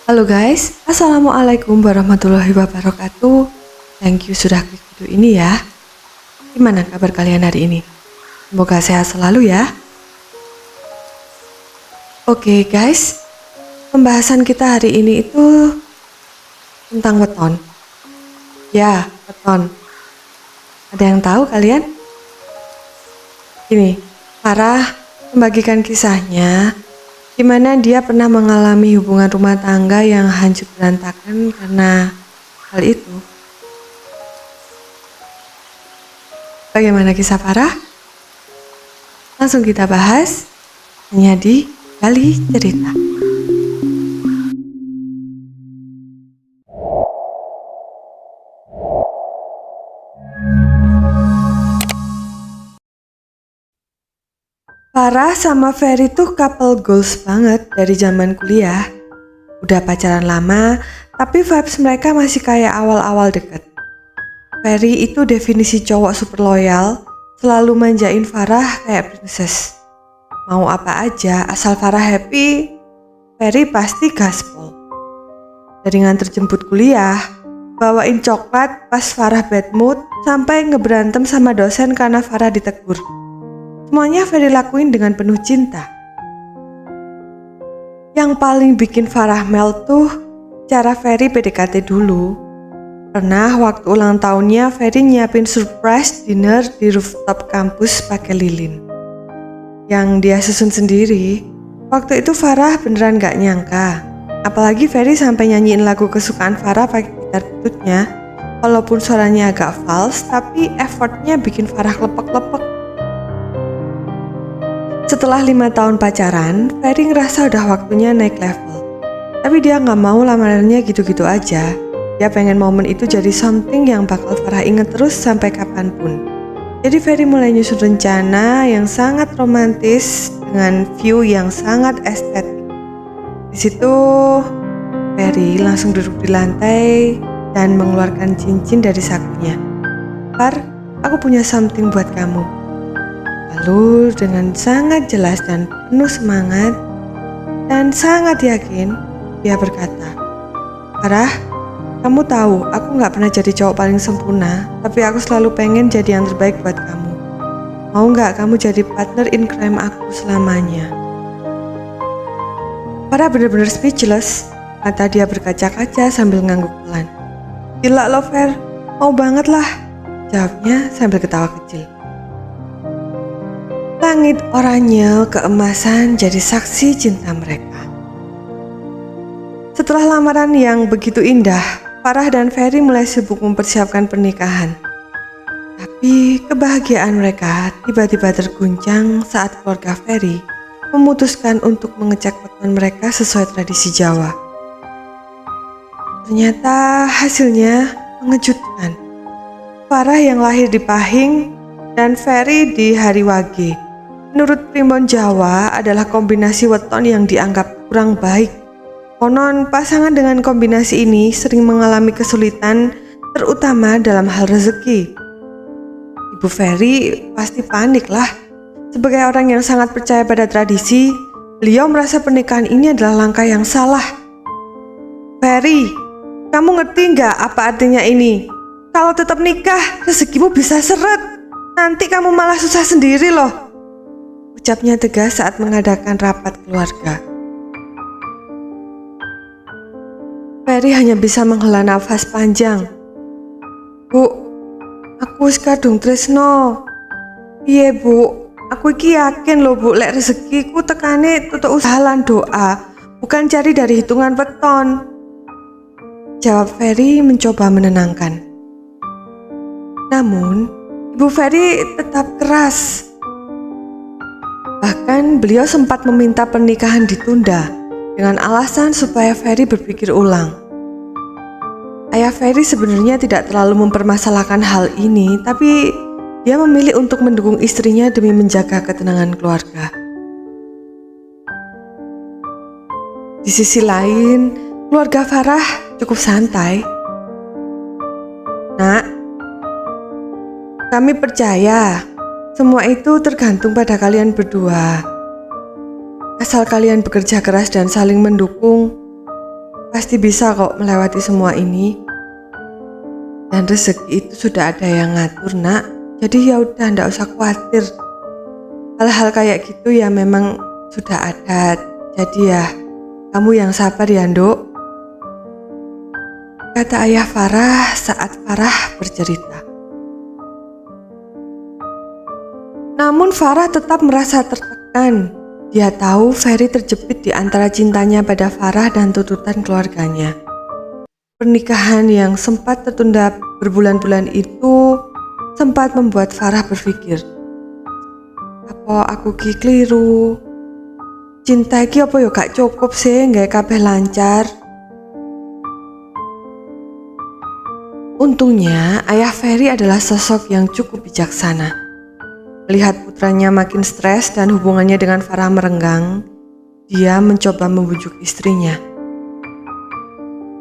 Halo guys, Assalamualaikum warahmatullahi wabarakatuh. Thank you sudah klik video ini ya. Gimana kabar kalian hari ini? Semoga sehat selalu ya. Oke guys, pembahasan kita hari ini itu tentang weton. Ya, weton. Ada yang tahu kalian? Gini, Farah membagikan kisahnya gimana dia pernah mengalami hubungan rumah tangga yang hancur berantakan karena hal itu. Bagaimana kisah Farah? Langsung kita bahas hanya di Gali Cerita. Farah sama Ferry tuh couple goals banget dari zaman kuliah. Udah pacaran lama, tapi vibes mereka masih kayak awal-awal deket. Ferry itu definisi cowok super loyal, selalu manjain Farah kayak princess. Mau apa aja, asal Farah happy, Ferry pasti gaspol. Dari nganter jemput kuliah, bawain coklat pas Farah bad mood, sampai ngeberantem sama dosen karena Farah ditegur. Semuanya Ferry lakuin dengan penuh cinta. Yang paling bikin Farah melt tuh cara Ferry PDKT dulu. Pernah waktu ulang tahunnya Ferry nyiapin surprise dinner di rooftop kampus pakai lilin yang dia susun sendiri. Waktu itu Farah beneran gak nyangka. Apalagi Ferry sampai nyanyiin lagu kesukaan Farah pakai gitar bututnya. Walaupun suaranya agak false, tapi effortnya bikin Farah lepek-lepek. Setelah 5 tahun pacaran, Ferry ngerasa udah waktunya naik level. Tapi dia gak mau lamarannya gitu-gitu aja. Dia pengen momen itu jadi something yang bakal Farah inget terus sampai kapanpun. Jadi Ferry mulai nyusun rencana yang sangat romantis dengan view yang sangat estetik. Di situ Ferry langsung duduk di lantai dan mengeluarkan cincin dari sakunya. Far, aku punya something buat kamu. Lalu dengan sangat jelas dan penuh semangat dan sangat yakin, dia berkata, Farah, kamu tahu aku gak pernah jadi cowok paling sempurna, tapi aku selalu pengen jadi yang terbaik buat kamu. Mau gak kamu jadi partner in crime aku selamanya? Farah bener-bener speechless, mata dia berkaca-kaca sambil ngangguk pelan. Gila lo Fer, mau banget lah, jawabnya sambil ketawa kecil. Langit oranye keemasan jadi saksi cinta mereka. Setelah lamaran yang begitu indah, Farah dan Ferry mulai sibuk mempersiapkan pernikahan. Tapi kebahagiaan mereka tiba-tiba terguncang saat keluarga Ferry memutuskan untuk mengecek weton mereka sesuai tradisi Jawa. Ternyata hasilnya mengejutkan. Farah yang lahir di Pahing dan Ferry di Hari Wage. Menurut primbon Jawa adalah kombinasi weton yang dianggap kurang baik. Konon pasangan dengan kombinasi ini sering mengalami kesulitan, terutama dalam hal rezeki. Ibu Ferry pasti panik lah. Sebagai orang yang sangat percaya pada tradisi, beliau merasa pernikahan ini adalah langkah yang salah. Ferry, kamu ngerti nggak apa artinya ini? Kalau tetap nikah, rezekimu bisa seret. Nanti kamu malah susah sendiri loh. Ucapnya tegas saat mengadakan rapat keluarga. Ferry hanya bisa menghela nafas panjang. Bu, aku wis kadung tresno. Iya bu, aku iki yakin loh bu, lek rezekiku tekane tutuk usaha lan doa, bukan cari dari hitungan weton. Jawab Ferry mencoba menenangkan. Namun, Ibu Ferry tetap keras. Bahkan beliau sempat meminta pernikahan ditunda dengan alasan supaya Ferry berpikir ulang. Ayah Ferry sebenarnya tidak terlalu mempermasalahkan hal ini, tapi dia memilih untuk mendukung istrinya demi menjaga ketenangan keluarga. Di sisi lain, keluarga Farah cukup santai. Nak, kami percaya semua itu tergantung pada kalian berdua. Asal kalian bekerja keras dan saling mendukung, pasti bisa kok melewati semua ini. Dan rezeki itu sudah ada yang ngatur, nak. Jadi ya udah, ndak usah khawatir. Hal-hal kayak gitu ya memang sudah ada. Jadi ya, kamu yang sabar ya, Nduk. Kata ayah Farah saat Farah bercerita. Namun Farah tetap merasa tertekan. Dia tahu Ferry terjepit di antara cintanya pada Farah dan tuntutan keluarganya. Pernikahan yang sempat tertunda berbulan-bulan itu sempat membuat Farah berpikir, apa aku ki keliru? Cinta iki apa yo gak cukup sih nggak kabeh lancar? Untungnya ayah Ferry adalah sosok yang cukup bijaksana. Melihat putranya makin stres dan hubungannya dengan Farah merenggang, dia mencoba membujuk istrinya.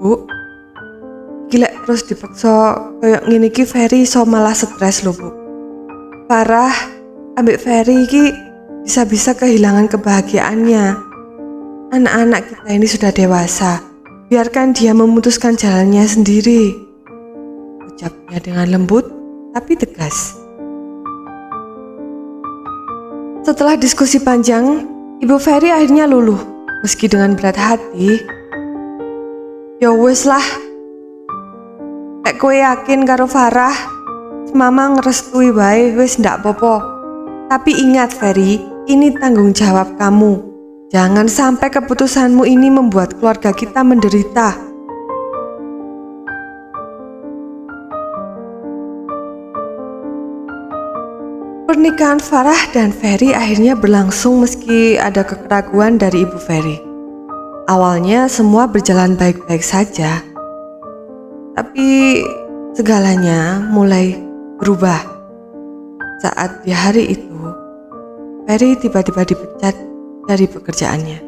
Bu, gila terus dipaksa kayak ngini ki Ferry so malah stres loh, Bu. Farah ambek Ferry ki bisa-bisa kehilangan kebahagiaannya. Anak-anak kita ini sudah dewasa, biarkan dia memutuskan jalannya sendiri. Ucapnya dengan lembut tapi tegas. Setelah diskusi panjang, Ibu Ferry akhirnya luluh, meski dengan berat hati. Ya wes lah, lek kowe yakin karo Farah, mama ngerestui wae wes ndak apa-apa. Tapi ingat Ferry, ini tanggung jawab kamu. Jangan sampai keputusanmu ini membuat keluarga kita menderita. Pernikahan Farah dan Ferry akhirnya berlangsung meski ada keraguan dari Ibu Ferry. Awalnya semua berjalan baik-baik saja, tapi segalanya mulai berubah. Saat di hari itu, Ferry tiba-tiba dipecat dari pekerjaannya.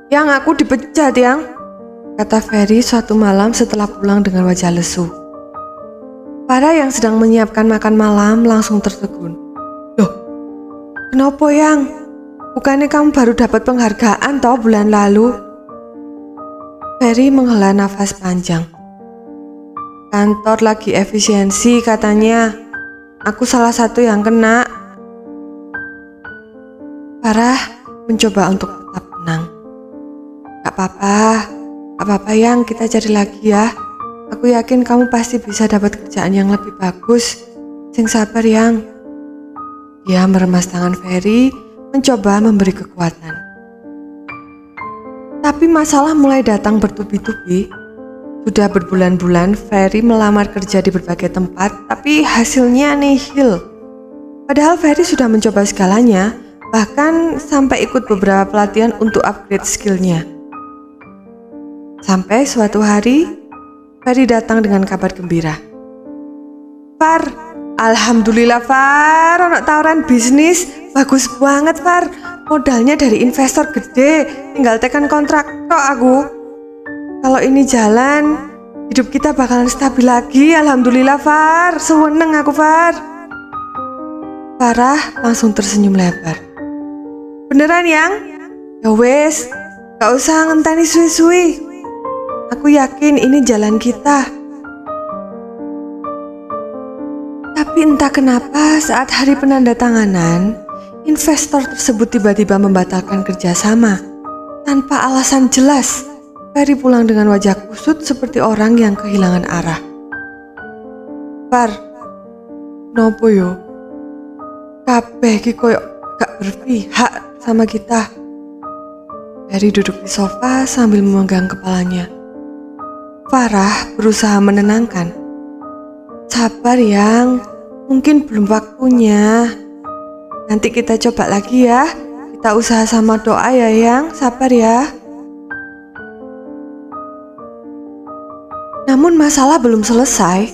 Yang aku dipecat, Yang, kata Ferry suatu malam setelah pulang dengan wajah lesu. Farah yang sedang menyiapkan makan malam langsung tertegun. Loh, kenapa Yang? Bukannya kamu baru dapat penghargaan toh bulan lalu? Ferry menghela nafas panjang. Kantor lagi efisiensi katanya. Aku salah satu yang kena. Farah mencoba untuk tetap tenang. Gak apa-apa Yang, kita cari lagi ya. Aku yakin kamu pasti bisa dapat kerjaan yang lebih bagus. Sing sabar Yang. Dia meremas tangan Ferry, mencoba memberi kekuatan. Tapi masalah mulai datang bertubi-tubi. Sudah berbulan-bulan Ferry melamar kerja di berbagai tempat, tapi hasilnya nihil. Padahal Ferry sudah mencoba segalanya, bahkan sampai ikut beberapa pelatihan untuk upgrade skillnya. Sampai suatu hari, Ferry datang dengan kabar gembira. Far, alhamdulillah Far, ono tawaran bisnis, bagus banget Far. Modalnya dari investor gede, tinggal tekan kontrak tok aku. Kalau ini jalan, hidup kita bakalan stabil lagi, alhamdulillah Far. Seneng aku Far. Farah langsung tersenyum lebar. Beneran Yang? Ya wes, gak usah ngenteni suwi-suwi. Aku yakin ini jalan kita. Tapi entah kenapa saat hari penandatanganan, investor tersebut tiba-tiba membatalkan kerjasama. Tanpa alasan jelas, Ferry pulang dengan wajah kusut seperti orang yang kehilangan arah. Far, nopo yo? Kabeh ki koyo gak berpihak sama kita. Ferry duduk di sofa sambil memegang kepalanya. Farah berusaha menenangkan. Sabar Yang, mungkin belum waktunya. Nanti kita coba lagi ya. Kita usaha sama doa ya Yang, sabar ya. Namun masalah belum selesai.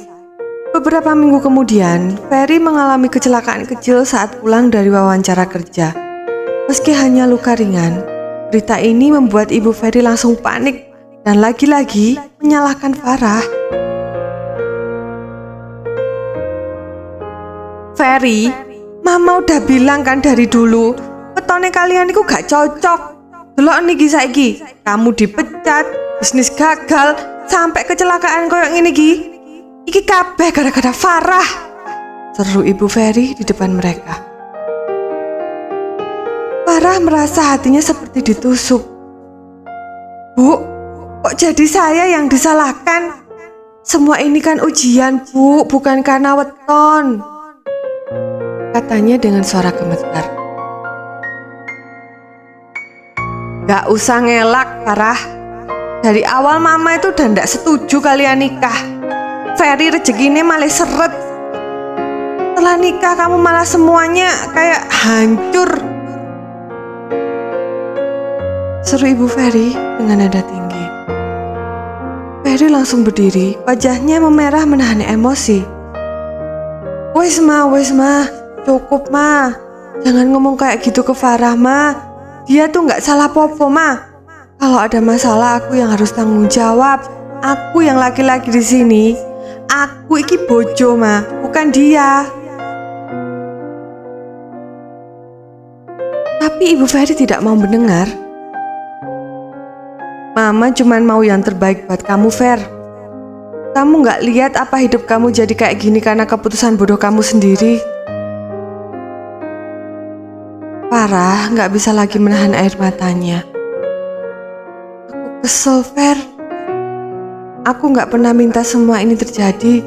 Beberapa minggu kemudian, Ferry mengalami kecelakaan kecil saat pulang dari wawancara kerja. Meski hanya luka ringan, berita ini membuat Ibu Ferry langsung panik dan lagi-lagi menyalahkan Farah. Ferry, Mama udah bilang kan dari dulu, wetone kalian itu gak cocok. Delok niki saiki, kamu dipecat, bisnis gagal, sampai kecelakaan koyo ngene iki. Iki kabeh gara-gara Farah, seru Ibu Ferry di depan mereka. Farah merasa hatinya seperti ditusuk. Bu, kok jadi saya yang disalahkan? Semua ini kan ujian, Bu, bukan karena weton, katanya dengan suara gemetar. Gak usah ngelak, Farah. Dari awal Mama itu udah ndak setuju kalian nikah. Ferry rezekinya malah seret. Setelah nikah kamu malah semuanya kayak hancur, seru Ibu Ferry dengan nada tinggi. Ferry langsung berdiri, wajahnya memerah menahan emosi. Wes ma, cukup ma. Jangan ngomong kayak gitu ke Farah ma. Dia tuh gak salah popo ma. Kalau ada masalah aku yang harus tanggung jawab. Aku yang laki-laki di sini. Aku iki bojo ma, bukan dia. Tapi Ibu Ferry tidak mau mendengar. Mama cuman mau yang terbaik buat kamu, Fer. Kamu gak lihat apa hidup kamu jadi kayak gini karena keputusan bodoh kamu sendiri? Farah gak bisa lagi menahan air matanya. Aku kesel, Fer. Aku gak pernah minta semua ini terjadi.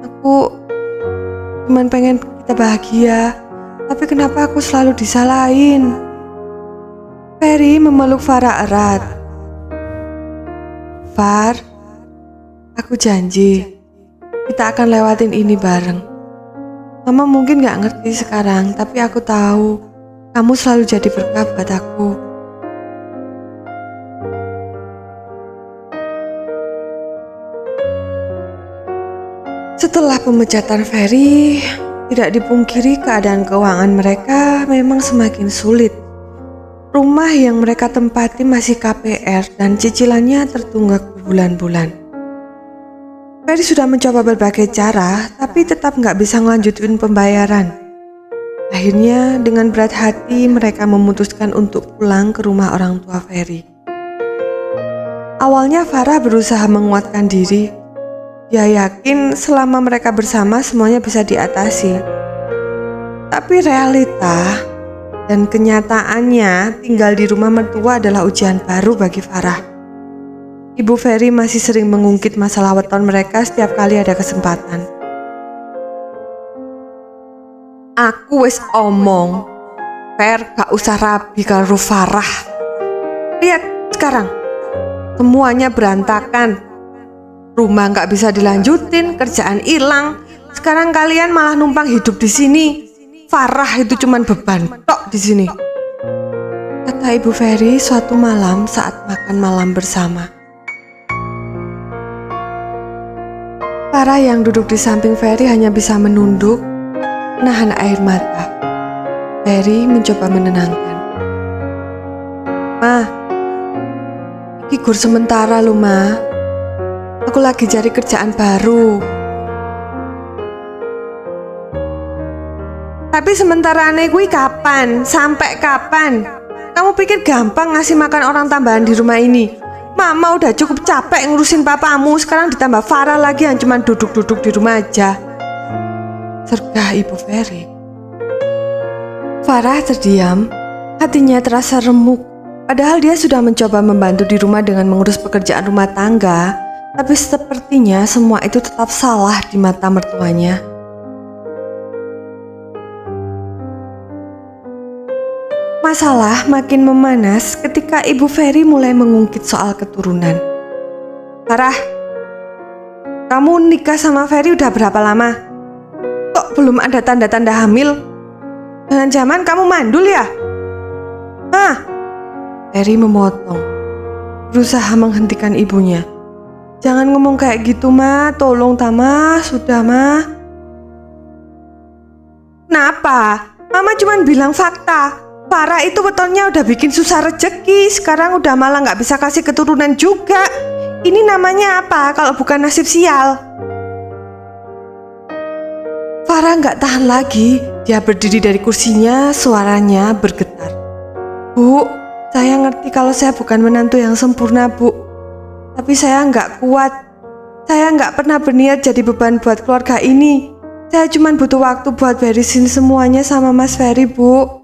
Aku cuman pengen kita bahagia. Tapi kenapa aku selalu disalahin? Ferry memeluk Farah erat. Far, aku janji kita akan lewatin ini bareng. Mama mungkin gak ngerti sekarang, tapi aku tahu kamu selalu jadi berkah buat aku. Setelah pemecatan Ferry, tidak dipungkiri keadaan keuangan mereka memang semakin sulit. Rumah yang mereka tempati masih KPR dan cicilannya tertunggak berbulan-bulan. Ferry sudah mencoba berbagai cara, tapi tetap nggak bisa ngelanjutin pembayaran. Akhirnya dengan berat hati mereka memutuskan untuk pulang ke rumah orang tua Ferry. Awalnya Farah berusaha menguatkan diri. Dia yakin selama mereka bersama semuanya bisa diatasi. Tapi realita dan kenyataannya tinggal di rumah mertua adalah ujian baru bagi Farah. Ibu Ferry masih sering mengungkit masalah weton mereka setiap kali ada kesempatan. Aku wis omong, Fer gak usah rabi karo Farah. Lihat sekarang, semuanya berantakan. Rumah gak bisa dilanjutin, kerjaan hilang. Sekarang kalian malah numpang hidup di sini. Farah itu cuman beban tok di sini, kata Ibu Ferry suatu malam saat makan malam bersama. Farah yang duduk di samping Ferry hanya bisa menunduk, menahan air mata. Ferry mencoba menenangkan. Ma, iki gur sementara lo ma. Aku lagi cari kerjaan baru. Tapi sementara aneh gue kapan? Sampai kapan? Kamu pikir gampang ngasih makan orang tambahan di rumah ini? Mama udah cukup capek ngurusin papamu. Sekarang ditambah Farah lagi yang cuma duduk-duduk di rumah aja, sergah Ibu Ferry. Farah terdiam. Hatinya terasa remuk. Padahal dia sudah mencoba membantu di rumah dengan mengurus pekerjaan rumah tangga. Tapi sepertinya semua itu tetap salah di mata mertuanya. Masalah makin memanas ketika Ibu Ferry mulai mengungkit soal keturunan. Farah, kamu nikah sama Ferry udah berapa lama? Kok belum ada tanda-tanda hamil? Jangan-jangan kamu mandul ya? Hah? Ferry memotong, berusaha menghentikan ibunya. Jangan ngomong kayak gitu ma, tolong Tama, sudah ma. Kenapa? Mama cuma bilang fakta. Farah itu wetonnya udah bikin susah rezeki, sekarang udah malah gak bisa kasih keturunan juga. Ini namanya apa kalau bukan nasib sial? Farah nggak tahan lagi. Dia berdiri dari kursinya, suaranya bergetar. Bu, saya ngerti kalau saya bukan menantu yang sempurna, Bu. Tapi saya nggak kuat. Saya nggak pernah berniat jadi beban buat keluarga ini. Saya cuma butuh waktu buat beresin semuanya sama Mas Ferry, Bu.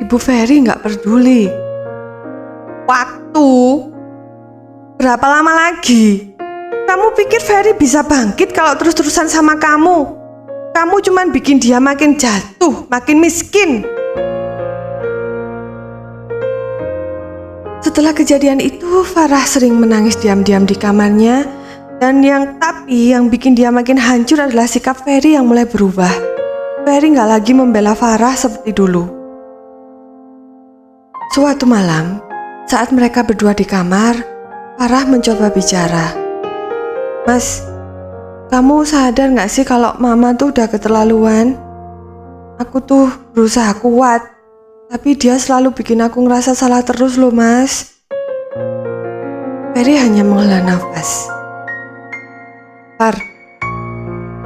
Ibu Ferry nggak peduli. Waktu? Berapa lama lagi? Kamu pikir Ferry bisa bangkit kalau terus-terusan sama kamu? Kamu cuma bikin dia makin jatuh, makin miskin. Setelah kejadian itu, Farah sering menangis diam-diam di kamarnya. Dan yang bikin dia makin hancur adalah sikap Ferry yang mulai berubah. Ferry nggak lagi membela Farah seperti dulu. Suatu malam, saat mereka berdua di kamar, Farah mencoba bicara. Mas, kamu sadar gak sih kalau mama tuh udah keterlaluan? Aku tuh berusaha kuat, tapi dia selalu bikin aku ngerasa salah terus loh, Mas. Ferry hanya menghela nafas. Far,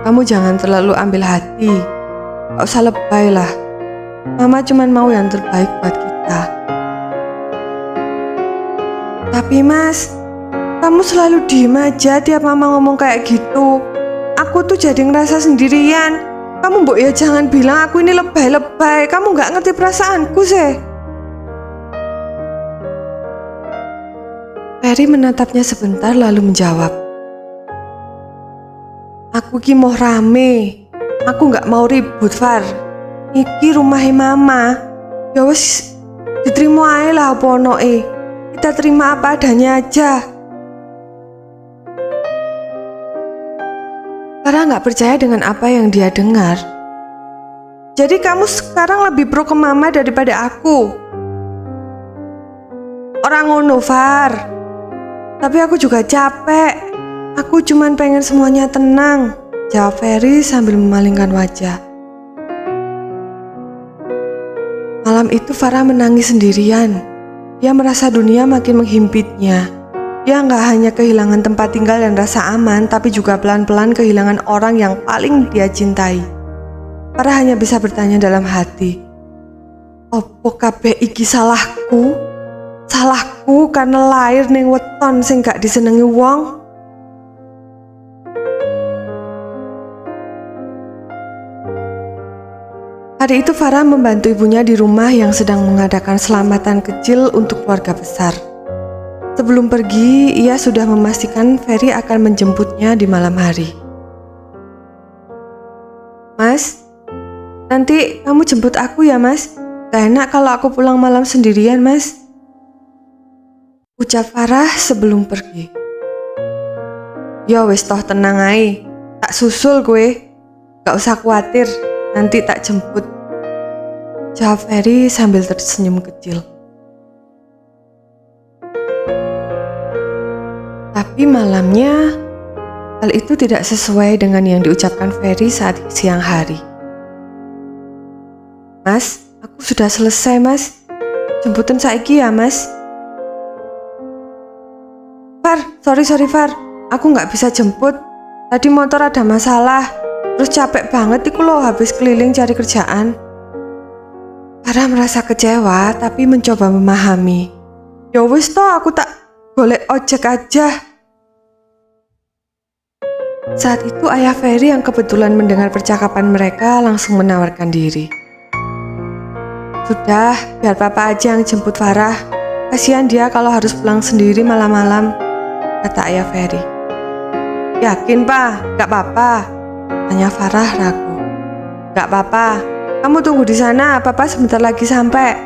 kamu jangan terlalu ambil hati. Gak usah lebay lah. Mama cuma mau yang terbaik buat kita. Tapi Mas, kamu selalu diem aja tiap mama ngomong kayak gitu. Aku tuh jadi ngerasa sendirian. Kamu mbok ya jangan bilang aku ini lebay-lebay. Kamu gak ngerti perasaanku sih. Ferry menatapnya sebentar lalu menjawab. Aku ki mau rame. Aku gak mau ribut, Far. Iki rumahnya mama. Ya wes, diterima aja lah apa onoe. Kita terima apa adanya aja. Farah gak percaya dengan apa yang dia dengar. Jadi kamu sekarang lebih pro ke mama daripada aku? Orang ngono, Far. Tapi aku juga capek. Aku cuman pengen semuanya tenang, jawab Ferry sambil memalingkan wajah. Malam itu Farah menangis sendirian. Dia merasa dunia makin menghimpitnya. Dia gak hanya kehilangan tempat tinggal dan rasa aman, tapi juga pelan-pelan kehilangan orang yang paling dia cintai. Farah hanya bisa bertanya dalam hati, opo kabeh iki salahku? Salahku karena lahir ning weton sing gak disenengi wong? Hari itu Farah membantu ibunya di rumah yang sedang mengadakan selamatan kecil untuk keluarga besar. Sebelum pergi, ia sudah memastikan Ferry akan menjemputnya di malam hari. Mas, nanti kamu jemput aku ya, Mas. Gak enak kalau aku pulang malam sendirian, Mas. Ucap Farah sebelum pergi. Ya wis toh tenang ae. Tak susul gue. Gak usah khawatir. Nanti tak jemput, jawab Ferry sambil tersenyum kecil. Tapi malamnya, hal itu tidak sesuai dengan yang diucapkan Ferry saat siang hari. Mas, aku sudah selesai, Mas. Jemputan saiki ya, Mas. Far, sorry Far. Aku gak bisa jemput. Tadi motor ada masalah. Terus capek banget iku loh habis keliling cari kerjaan. Farah merasa kecewa tapi mencoba memahami. Ya wis toh aku tak golek ojek aja. Saat itu ayah Ferry yang kebetulan mendengar percakapan mereka langsung menawarkan diri. Sudah, biar papa aja yang jemput Farah. Kasihan dia kalau harus pulang sendiri malam-malam, kata ayah Ferry. Yakin pak, gak apa-apa, tanya Farah ragu. Gak apa-apa, kamu tunggu di sana, papa sebentar lagi sampai.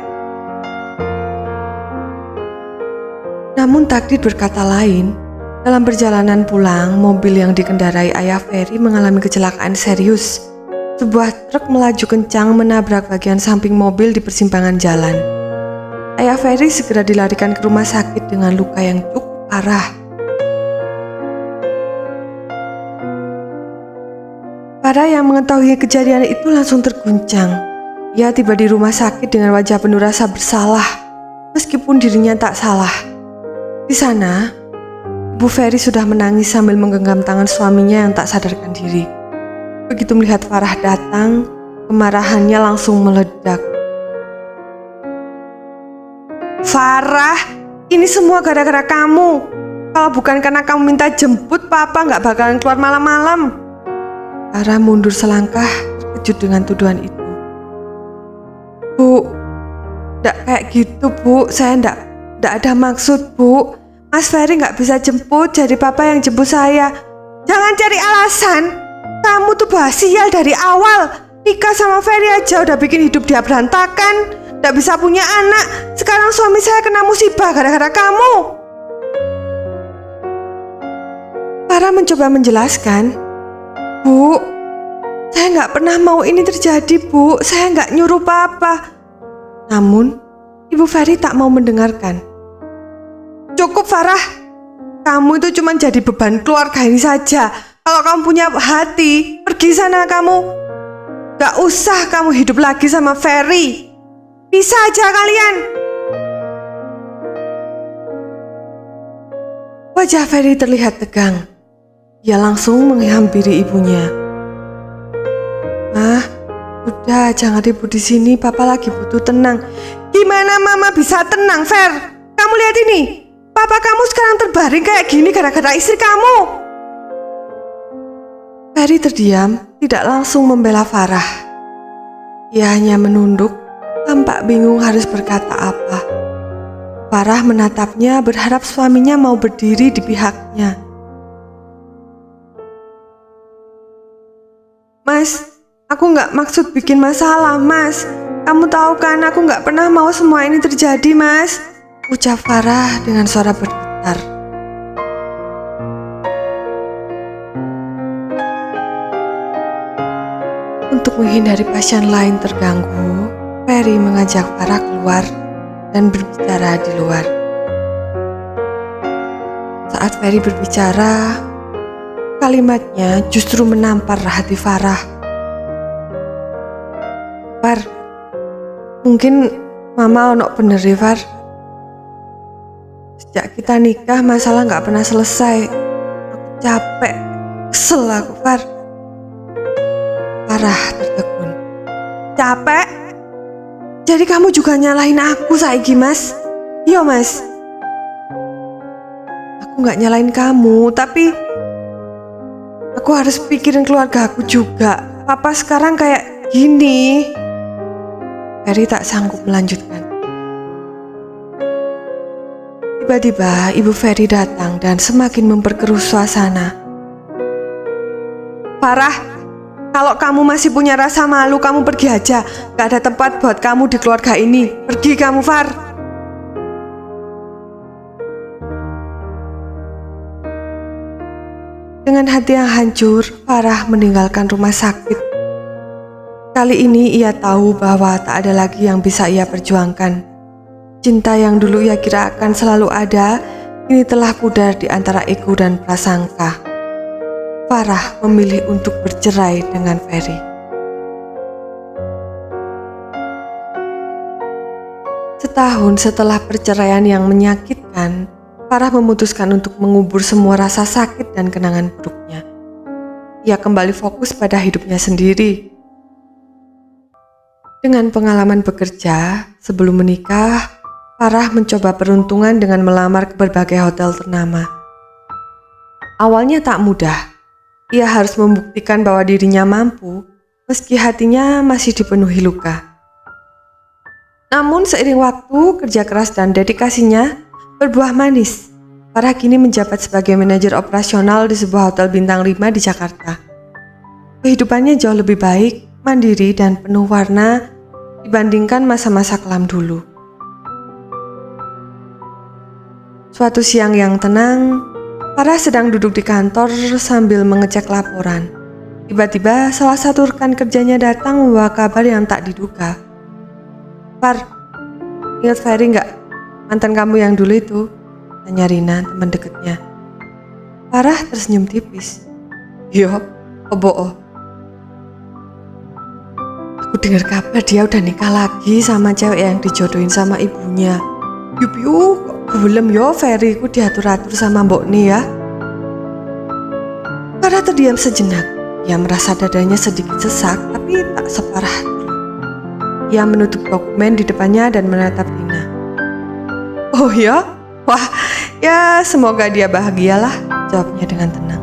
Namun takdir berkata lain. Dalam perjalanan pulang, mobil yang dikendarai ayah Ferry mengalami kecelakaan serius. Sebuah truk melaju kencang menabrak bagian samping mobil di persimpangan jalan. Ayah Ferry segera dilarikan ke rumah sakit dengan luka yang cukup parah. Farah yang mengetahui kejadian itu langsung terguncang. Ia tiba di rumah sakit dengan wajah penuh rasa bersalah, meskipun dirinya tak salah. Di sana, Ibu Ferry sudah menangis sambil menggenggam tangan suaminya yang tak sadarkan diri. Begitu melihat Farah datang, kemarahannya langsung meledak. Farah, ini semua gara-gara kamu. Kalau bukan karena kamu minta jemput, Papa nggak bakalan keluar malam-malam. Farah mundur selangkah, terkejut dengan tuduhan itu. Bu, nggak kayak gitu Bu, saya nggak ada maksud Bu. Mas Ferry nggak bisa jemput, jadi Papa yang jemput saya. Jangan cari alasan. Kamu tuh sial dari awal. Nikah sama Ferry aja udah bikin hidup dia berantakan. Nggak bisa punya anak. Sekarang suami saya kena musibah gara-gara kamu. Farah mencoba menjelaskan. Bu, saya nggak pernah mau ini terjadi Bu. Saya nggak nyuruh Papa. Namun, Ibu Ferry tak mau mendengarkan. Cukup Farah, kamu itu cuma jadi beban keluarga ini saja. Kalau kamu punya hati, pergi sana kamu. Gak usah kamu hidup lagi sama Ferry. Bisa aja kalian. Wajah Ferry terlihat tegang. Ia langsung menghampiri ibunya. Mah, udah jangan ribut di sini. Papa lagi butuh tenang. Gimana Mama bisa tenang, Fer? Kamu lihat ini. Papa kamu sekarang terbaring kayak gini gara-gara istri kamu. Ferry terdiam, tidak langsung membela Farah. Ia hanya menunduk, tampak bingung harus berkata apa. Farah menatapnya berharap suaminya mau berdiri di pihaknya. Mas, aku nggak maksud bikin masalah, Mas. Kamu tahu kan aku nggak pernah mau semua ini terjadi, Mas. Ucap Farah dengan suara bergetar. Untuk menghindari pasien lain terganggu, Ferry mengajak Farah keluar dan berbicara di luar. Saat Ferry berbicara, kalimatnya justru menampar hati Farah. Far, mungkin Mama ono bener ya Far. Sejak kita nikah masalah gak pernah selesai. Aku capek, kesel aku Far. Farah tertegun. Capek? Jadi kamu juga nyalahin aku saiki Mas? Iya Mas. Aku gak nyalahin kamu, tapi aku harus pikirin keluarga aku juga. Papa sekarang kayak gini. Ferry tak sanggup melanjutkan. Tiba-tiba Ibu Ferry datang dan semakin memperkeruh suasana. Farah, kalau kamu masih punya rasa malu, kamu pergi aja. Gak ada tempat buat kamu di keluarga ini. Pergi kamu, Far. Dengan hati yang hancur, Farah meninggalkan rumah sakit. Kali ini ia tahu bahwa tak ada lagi yang bisa ia perjuangkan. Cinta yang dulu ia kira akan selalu ada, kini telah pudar di antara ego dan prasangka. Farah memilih untuk bercerai dengan Ferry. Setahun setelah perceraian yang menyakitkan, Farah memutuskan untuk mengubur semua rasa sakit dan kenangan buruknya. Ia kembali fokus pada hidupnya sendiri. Dengan pengalaman bekerja, sebelum menikah, Farah mencoba peruntungan dengan melamar ke berbagai hotel ternama. Awalnya tak mudah. Ia harus membuktikan bahwa dirinya mampu, meski hatinya masih dipenuhi luka. Namun seiring waktu, kerja keras dan dedikasinya berbuah manis. Farah kini menjabat sebagai manajer operasional di sebuah hotel bintang 5 di Jakarta. Kehidupannya jauh lebih baik, mandiri dan penuh warna dibandingkan masa-masa kelam dulu. Suatu siang yang tenang, Farah sedang duduk di kantor sambil mengecek laporan. Tiba-tiba salah satu rekan kerjanya datang membawa kabar yang tak diduga. Far, ingat Ferry gak? Mantan kamu yang dulu itu? Tanya Rina, teman dekatnya. Farah tersenyum tipis. Yo, obo. Aku dengar kabar dia udah nikah lagi sama cewek yang dijodohin sama ibunya. Yup, belum yo Ferry ku diatur-atur sama Mbok nih ya. Farah terdiam sejenak. Ia merasa dadanya sedikit sesak, tapi tak separah dulu. Ia menutup dokumen di depannya dan menatap Dina. Oh ya? Wah, ya semoga dia bahagialah, jawabnya dengan tenang.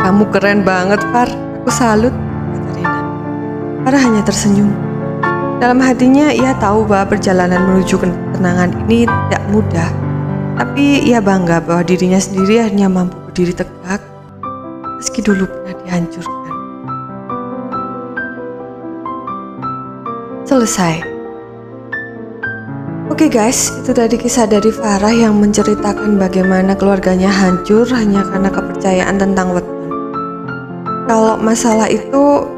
Kamu keren banget, Far. Aku salut, kata Dina. Farah hanya tersenyum. Dalam hatinya ia tahu bahwa perjalanan menuju ketenangan ini tidak mudah. Tapi ia bangga bahwa dirinya sendiri akhirnya mampu berdiri tegak meski dulu pernah dihancurkan. Selesai. Oke guys, itu tadi kisah dari Farah yang menceritakan bagaimana keluarganya hancur hanya karena kepercayaan tentang weton. Kalau masalah itu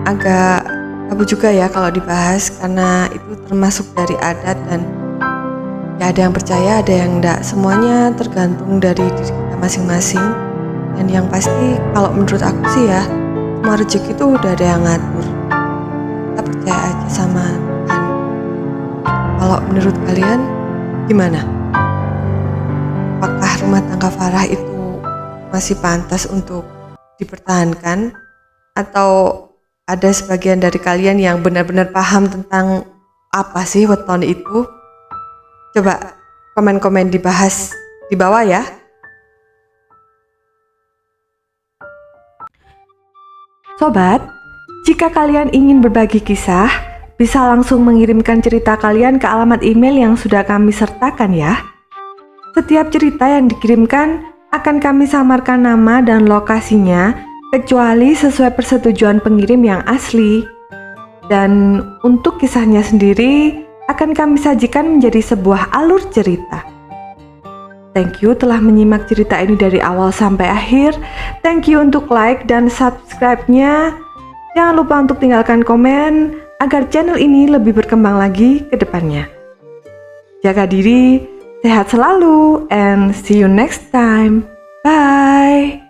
agak tabu juga ya kalau dibahas, karena itu termasuk dari adat dan ya ada yang percaya, ada yang enggak. Semuanya tergantung dari diri kita masing-masing. Dan yang pasti kalau menurut aku sih ya, semua rezeki itu udah ada yang ngatur. Kita percaya aja sama Tuhan. Kalau menurut kalian gimana? Apakah rumah tangga Farah itu masih pantas untuk dipertahankan? Atau ada sebagian dari kalian yang benar-benar paham tentang apa sih weton itu? Coba komen-komen dibahas di bawah ya. Sobat, jika kalian ingin berbagi kisah, bisa langsung mengirimkan cerita kalian ke alamat email yang sudah kami sertakan ya. Setiap cerita yang dikirimkan akan kami samarkan nama dan lokasinya, kecuali sesuai persetujuan pengirim yang asli. Dan untuk kisahnya sendiri akan kami sajikan menjadi sebuah alur cerita. Thank you telah menyimak cerita ini dari awal sampai akhir. Thank you untuk like dan subscribe-nya. Jangan lupa untuk tinggalkan komen agar channel ini lebih berkembang lagi ke depannya. Jaga diri, sehat selalu, and see you next time. Bye!